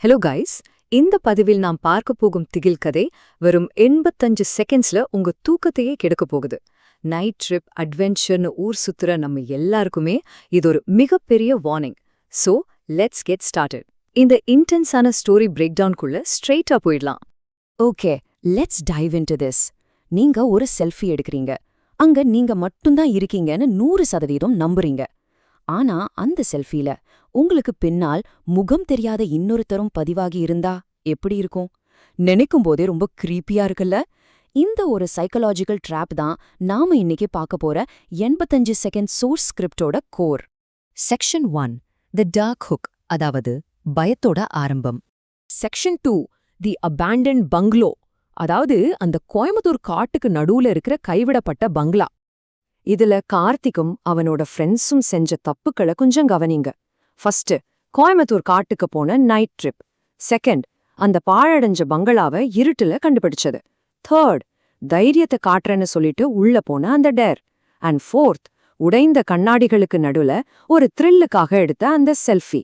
Hello guys, இந்த பதிவில் நாம் பார்க்க போகும் திகில் கதை வெறும் 85 செகண்ட்ஸ்ல உங்க தூக்கத்தையே கெடுக்க போகுது. நைட் ட்ரிப், அட்வென்ச்சர்னு ஊர் சுத்துற நம்ம எல்லாருக்குமே இது ஒரு மிகப்பெரிய warning. So let's get started. இந்த இன்டென்ஸான ஸ்டோரி பிரேக் டவுன்குள்ள ஸ்ட்ரெயிட்டா போயிடலாம். Okay, let's dive into this. நீங்க ஒரு செல்ஃபி எடுக்கிறீங்க. அங்க நீங்க மட்டும்தான் இருக்கீங்கன்னு 100% நம்புறீங்க. ஆனா அந்த செல்ஃபில உங்களுக்கு பின்னால் முகம் தெரியாத இன்னொருத்தரும் பதிவாகி இருந்தா எப்படி இருக்கும்? நினைக்கும் போதே ரொம்ப கிரீப்பியா இருக்குல்ல? இந்த ஒரு சைக்கலாஜிக்கல் ட்ராப் தான் நாம இன்னைக்கு பார்க்க போற 85 செகண்ட் சோர்ஸ் ஸ்கிரிப்டோட கோர். செக்ஷன் 1, தி டார்க் ஹுக், அதாவது பயத்தோட ஆரம்பம். செக்ஷன் 2, தி அபேண்டன்ட் பங்களோ, அதாவது அந்த கோயம்புத்தூர் காட்டுக்கு நடுவுல இருக்கிற கைவிடப்பட்ட பங்களா. இதுல கார்த்திக்கும் அவனோட ஃப்ரெண்ட்ஸும் செஞ்ச தப்புக்களை கொஞ்சம் கவனிங்க. ஃபர்ஸ்ட், கோயம்புத்தூர் காட்டுக்கு போன நைட் ட்ரிப். செகண்ட், அந்த பாழடைஞ்ச பங்களாவை இருட்டுல கண்டுபிடிச்சது. தேர்ட், தைரியத்தை காட்டுறேன்னு சொல்லிட்டு உள்ள போன அந்த டேர். அண்ட் ஃபோர்த், உடைந்த கண்ணாடிகளுக்கு நடுவுல ஒரு த்ரில்லுக்காக எடுத்த அந்த செல்ஃபி.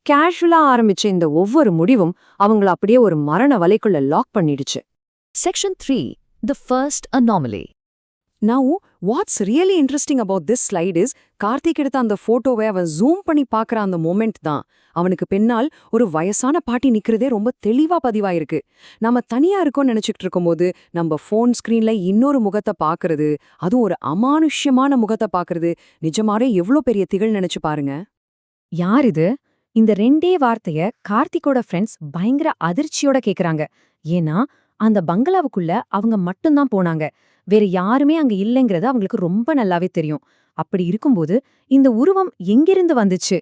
கேஷுவலா ஆரம்பிச்ச இந்த ஒவ்வொரு முடிவும் அவங்கள அப்படியே ஒரு மரண வலைக்குள்ள லாக் பண்ணிடுச்சு. Section 3, the first anomaly. Now, what's really interesting about this slide is Karthik எடுத்த அந்த போட்டோவை அவன் ஜூம் பண்ணி பார்க்கற அந்த மொமெண்ட் தான். அவனுக்கு பின்னால் ஒரு வயசான பாட்டி நிக்கிறதே ரொம்ப தெளிவா பதிவாயிருக்கு. நம்ம தனியா இருக்கோம்னு நினைச்சுக்கிட்டு இருக்கும்போது நம்ம ஃபோன் ஸ்கிரீன்ல இன்னொரு முகத்தை பார்க்கறது, அதுவும் ஒரு அமானுஷ்யமான முகத்தை பார்க்கறது நிஜமாவே எவ்வளோ பெரிய திகழ் நினைச்சு பாருங்க. யார் இது? இந்த ரெண்டே வார்த்தைய கார்த்திக்கோட ஃப்ரெண்ட்ஸ் பயங்கர அதிர்ச்சியோட கேக்குறாங்க. ஏன்னா அந்த பங்களாவுக்குள்ள அவங்க மட்டும்தான் போனாங்க. வேற யாருமே அங்க இல்லைங்கிறது அவங்களுக்கு ரொம்ப நல்லாவே தெரியும். அப்படி இருக்கும்போது இந்த உருவம் எங்கிருந்து வந்துச்சு?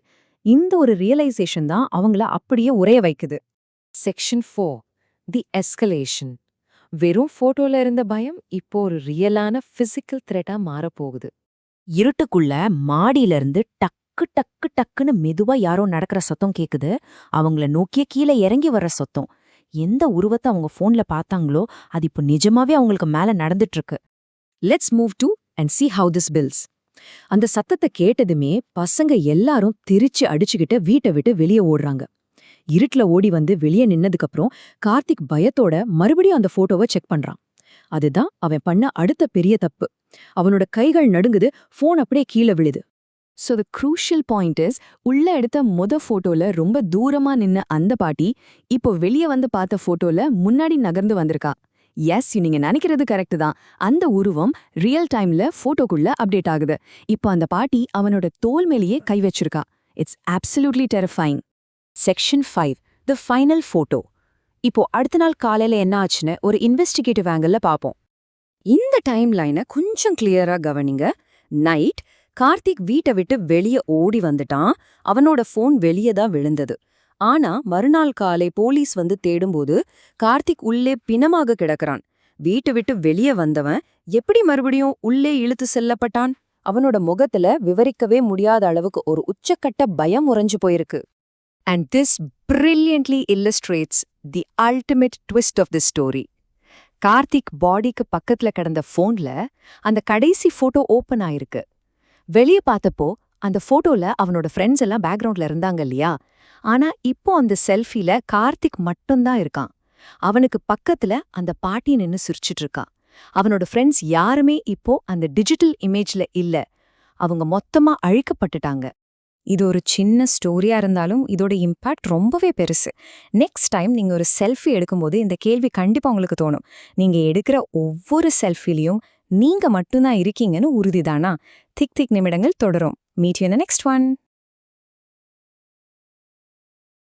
இந்த ஒரு ரியலைசேஷன் தான் அவங்கள அப்படியே உறைய வைக்குது. செக்ஷன் 4, தி எஸ்கலேஷன். வெறும் போட்டோல இருந்த பயம் இப்போ ஒரு ரியலான பிசிக்கல் த்ரெட்டா மாறப்போகுது. இருட்டுக்குள்ள மாடியில இருந்து டக்கு டக்கு டக்குன்னு மெதுவா யாரோ நடக்கிற சத்தம் கேக்குது. அவங்கள நோக்கிய கீழே இறங்கி வர்ற சத்தம். எந்த உருவத்தை அவங்க போன்ல பார்த்தாங்களோ அது இப்போ நிஜமாவே அவங்களுக்கு மேல நடந்துட்டு இருக்கு. Let's move to and see how this builds. அந்த சத்தத்தை கேட்டதுமே பசங்க எல்லாரும் திரிச்சு அடிச்சுக்கிட்டு வீட்டை விட்டு வெளியே ஓடுறாங்க. இருட்டுல ஓடி வந்து வெளியே நின்னதுக்கப்புறம் கார்த்திக் பயத்தோட மறுபடியும் அந்த போட்டோவை செக் பண்றான். அதுதான் அவன் பண்ண அடுத்த பெரிய தப்பு. அவனோட கைகள் நடுங்குது, போன் அப்படியே கீழே விழுது. So the crucial point is, உள்ள எடுத்த போட்டோல ரொம்ப தூரமா நின்ன அந்த பாட்டி இப்போ வெளியே வந்து பார்த்த போட்டோல முன்னாடி நகர்ந்து வந்திருக்கா. எஸ், நீங்க நினைக்கிறது கரெக்ட் தான். அந்த உருவம் ரியல் டைம்ல போட்டோக்குள்ள அப்டேட் ஆகுது. இப்போ அந்த பாட்டி அவனோட தோல் மேலேயே கை வச்சிருக்கா. It's absolutely terrifying. Section 5, the final photo. இப்போ அடுத்த நாள் காலையில என்ன ஆச்சுன்னு ஒரு இன்வெஸ்டிகேட்டிவ் ஆங்கிள் பாப்போம். இந்த டைம் லைனை கொஞ்சம் கிளியரா கவனிங்க. நைட் கார்த்திக் வீட்டை விட்டு வெளியே ஓடி வந்துட்டான். அவனோட ஃபோன் வெளியே தான் விழுந்தது. ஆனா மறுநாள் காலை போலீஸ் வந்து தேடும்போது கார்த்திக் உள்ளே பிணமாக கிடக்கிறான். வீட்டை விட்டு வெளியே வந்தவன் எப்படி மறுபடியும் உள்ளே இழுத்து செல்லப்பட்டான்? அவனோட முகத்துல விவரிக்கவே முடியாத அளவுக்கு ஒரு உச்சக்கட்ட பயம் உறைஞ்சு போயிருக்கு. And this brilliantly illustrates the ultimate twist of this story. Karthik பாடிக்கு பக்கத்துல கிடந்த ஃபோன்ல அந்த கடைசி போட்டோ ஓபன் ஆயிருக்கு. வெளியே பார்த்தப்போ அந்த போட்டோல அவனோட ஃப்ரெண்ட்ஸ் எல்லாம் பேக்ரவுண்ட்ல இருந்தாங்க இல்லையா? ஆனா இப்போ அந்த செல்ஃபில கார்த்திக் மட்டும்தான் இருக்கான். அவனுக்கு பக்கத்துல அந்த பாட்டி நின்னு சிரிச்சிட்டு இருக்கா. அவனோட ஃப்ரெண்ட்ஸ் யாருமே இப்போ அந்த டிஜிட்டல் இமேஜ்ல இல்ல. அவங்க மொத்தமா அழிக்கப்பட்டுட்டாங்க. இது ஒரு சின்ன ஸ்டோரியா இருந்தாலும் இதோட இம்பாக்ட் ரொம்பவே பெருசு. நெக்ஸ்ட் டைம் நீங்க ஒரு செல்ஃபி எடுக்கும்போது இந்த கேள்வி கண்டிப்பா உங்களுக்கு தோணும். நீங்க எடுக்கிற ஒவ்வொரு செல்ஃபிலையும் நீங்க மட்டும்தான் இருக்கீங்கன்னு உறுதிதானா? திக் திக் நிமிடங்கள் தொடரும். Meet you in the next one.